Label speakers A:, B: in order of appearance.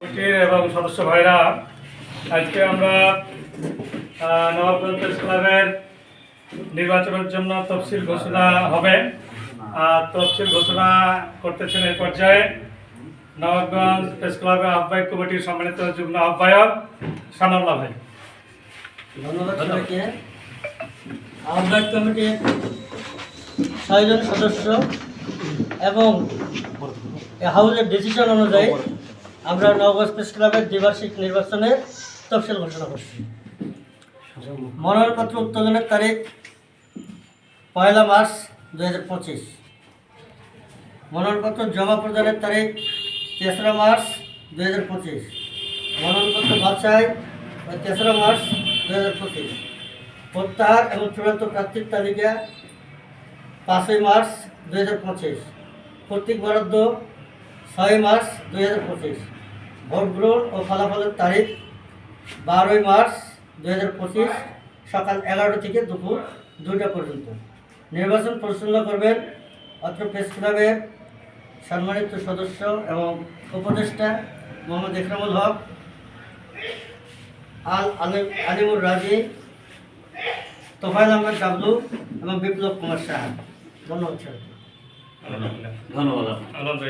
A: কমিটির এবং সদস্য ভাইরা, আজকে আমরা নবাবগঞ্জ প্রেস ক্লাবের নির্বাচনের জন্য তফসিল ঘোষণা হবে। তফসিল ঘোষণা করতেছেন এই পর্যায়ে নবাবগঞ্জ প্রেস ক্লাবের আহ্বায়ক কমিটির সম্মানিত যুগ্ম আহ্বায়ক সানাউল্লাহ ভাই।
B: ধন্যবাদ সবাইকে। আহ্বায়ক কমিটির 6 জন সদস্য এবং হাউসের ডিসিশন অনুযায়ী আমরা নবাবগঞ্জ প্রেস ক্লাবের দ্বিবার্ষিক নির্বাচনের তফসিল ঘোষণা করছি। মনোনয়নপত্র উত্তোলনের তারিখ 1 মার্চ 2025। মনোনয়নপত্র জমা প্রদানের তারিখ 3 মার্চ 2025। মনোনয়নপত্র বাছাই 3 মার্চ 2025। প্রত্যাহার এবং চূড়ান্ত প্রার্থীর তালিকা 5 মার্চ 2025। প্রতীক বরাদ্দ 6 মার্চ 2025। ভোট গ্রহণ ও ফলাফলের তারিখ 12 মার্চ 2025 সকাল 11টা থেকে দুপুর 2টা পর্যন্ত। নির্বাচন পরিচালনা করবেন অত্র প্রেস ক্লাবের সম্মানিত সদস্য এবং উপদেষ্টা মোহাম্মদ ইকরামুল হক, আলিমুর রাজি, তোফায়েল আহমেদ ডাবলু এবং বিপ্লব কুমার সাহা। ধন্যবাদ।
A: ধন্যবাদ।